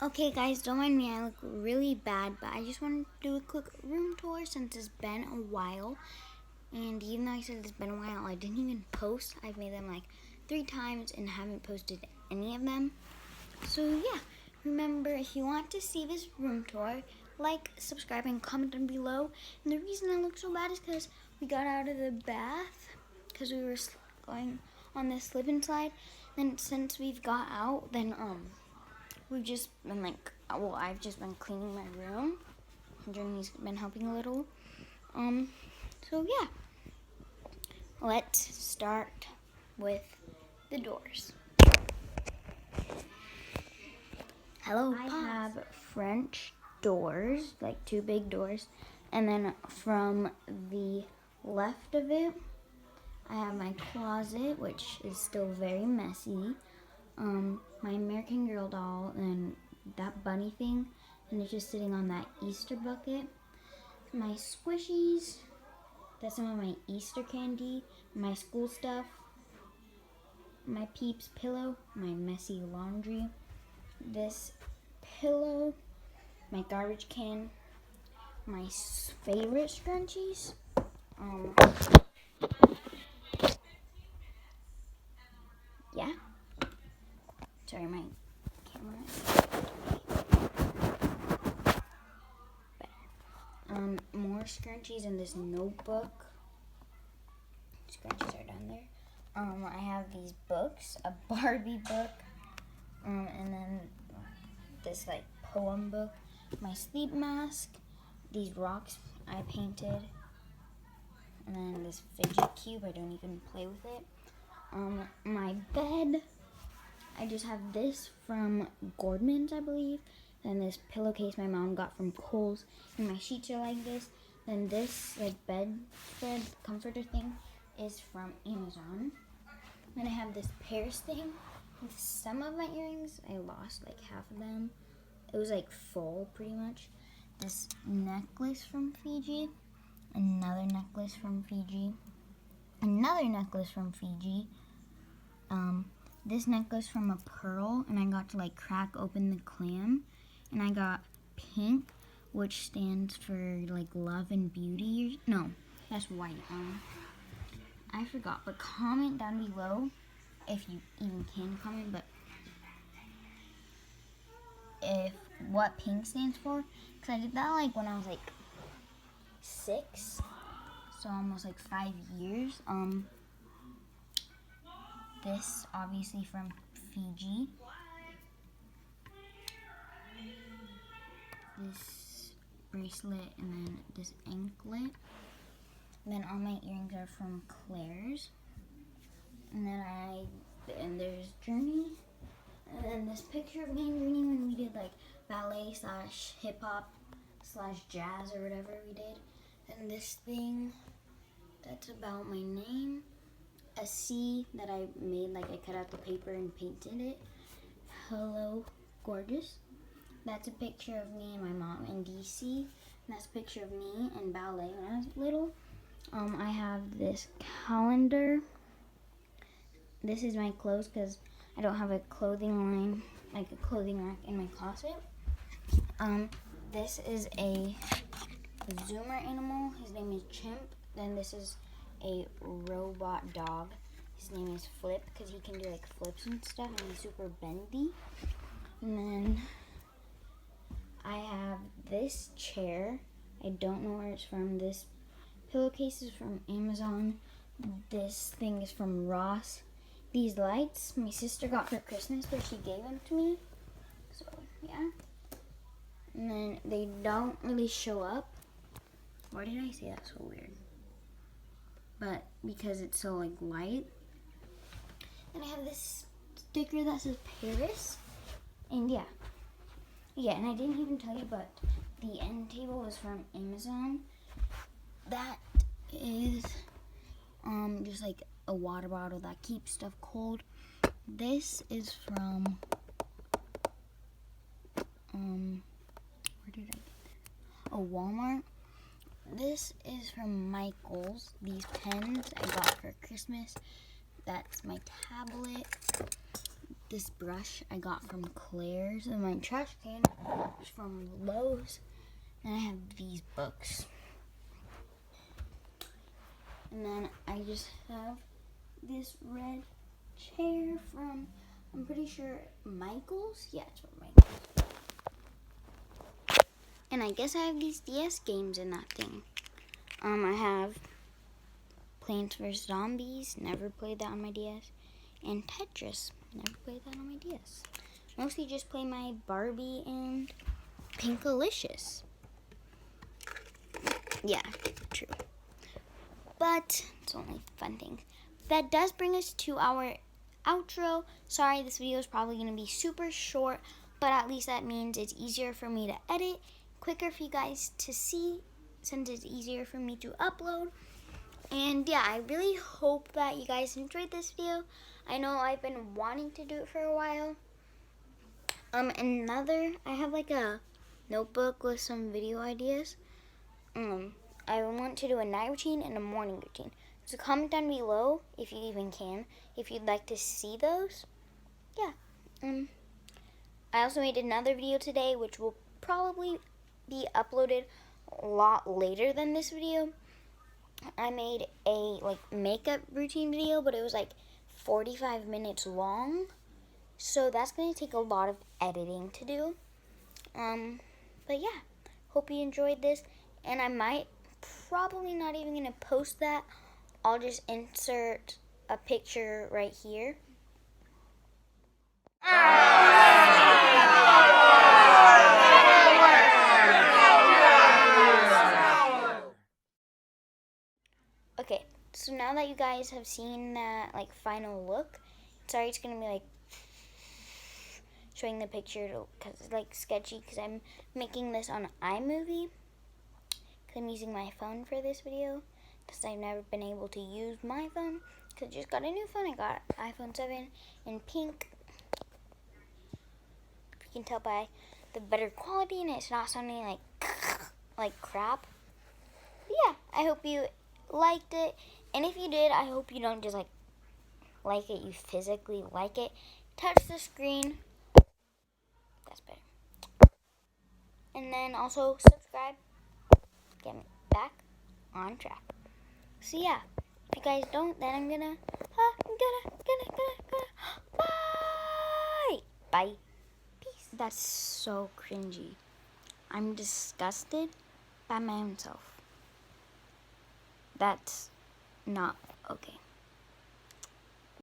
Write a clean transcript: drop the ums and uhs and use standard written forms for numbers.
Okay guys, don't mind me, I look really bad, but I just wanted to do a quick room tour since it's been a while. And even though I said it's been a while, I didn't even post. I've made them like 3 times and haven't posted any of them. So yeah, remember if you want to see this room tour, like, subscribe, and comment down below. And the reason I look so bad is because we got out of the bath because we were going on this slip and slide. Then since we've got out, then we've just been like, well, I've just been cleaning my room. Journey's been helping a little. So yeah, let's start with the doors. Hello, I have French doors, like 2 big doors, and then from the left of it, I have my closet, which is still very messy. My American Girl doll and that bunny thing, and it's just sitting on that Easter bucket. My squishies, that's some of my Easter candy, my school stuff, my Peeps pillow, my messy laundry, this pillow, my garbage can, my favorite scrunchies, yeah, sorry, my camera. More scrunchies in this notebook. Scrunchies are down there. I have these books, a Barbie book, and then this like poem book, my sleep mask, these rocks I painted, and then this fidget cube. I don't even play with it. My bed, I just have this from Gordman's, I believe. Then this pillowcase my mom got from Kohl's, and my sheets are like this. Then this like bedspread comforter thing is from Amazon. Then I have this Paris thing with some of my earrings. I lost like half of them. It was like full pretty much. This necklace from Fiji. Another necklace from Fiji. Another necklace from Fiji. This necklace from a pearl, and I got to like crack open the clam. And I got pink, which stands for like love and beauty. No, that's white. I forgot, but comment down below if you even can comment, but if what pink stands for, because I did that like when I was like 6, so almost like 5 years. This obviously from Fiji. This bracelet, and then this anklet. And then all my earrings are from Claire's. And then there's Journey. And then this picture of me and Journey when we did like ballet / hip hop / jazz or whatever we did. And this thing that's about my name. A C that I made, like I cut out the paper and painted it. Hello, gorgeous. That's a picture of me and my mom in DC. And that's a picture of me in ballet when I was little. I have this calendar. This is my clothes because I don't have a clothing line, like a clothing rack in my closet. This is a Zoomer animal. His name is Chimp. Then this is a robot dog. His name is Flip because he can do like flips and stuff, and he's super bendy. And then I have this chair. I don't know where it's from. This pillowcase is from Amazon. This thing is from Ross. These lights my sister got for Christmas, but she gave them to me. So yeah. And then they don't really show up. Why did I say that so weird? But because it's so like light. And I have this sticker that says Paris. And yeah. Yeah, and I didn't even tell you, but the end table is from Amazon. That is just like a water bottle that keeps stuff cold. This is from where did I get that? Oh, Walmart. This is from Michael's. These pens I got for Christmas. That's my tablet. this brush I got from Claire's, and my trash can is from Lowe's. And I have these books. And then I just have this red chair from, I'm pretty sure, Michael's? Yeah, it's from Michael's. And I guess I have these DS games in that thing. I have Plants vs. Zombies, never played that on my DS. And Tetris, never played that on my DS. Mostly just play my Barbie and Pinkalicious. Yeah, true. But it's only fun things. That does bring us to our outro. Sorry, this video is probably going to be super short, but at least that means it's easier for me to edit, quicker for you guys to see, since it's easier for me to upload. And yeah, I really hope that you guys enjoyed this video. I know I've been wanting to do it for a while. I have like a notebook with some video ideas. I want to do a night routine and a morning routine. So comment down below, if you even can, if you'd like to see those. Yeah. I also made another video today, which will probably be uploaded a lot later than this video. I made a makeup routine video, but it was 45 minutes long. So that's going to take a lot of editing to do. But yeah, hope you enjoyed this. And I might probably not even going to post that. I'll just insert a picture right here. Okay, so now that you guys have seen that final look, sorry it's gonna be showing the picture because it's sketchy because I'm making this on iMovie. Because I'm using my phone for this video because I've never been able to use my phone because I just got a new phone. I got iPhone 7 in pink. If you can tell by the better quality and it's not sounding like crap. But yeah, I hope you liked it, and if you did, I hope you don't just like it, you physically like it. Touch the screen, that's better, and then also subscribe, get me back on track. So yeah, if you guys don't, then I'm gonna bye, peace. That's so cringy. I'm disgusted by my own self. That's not okay.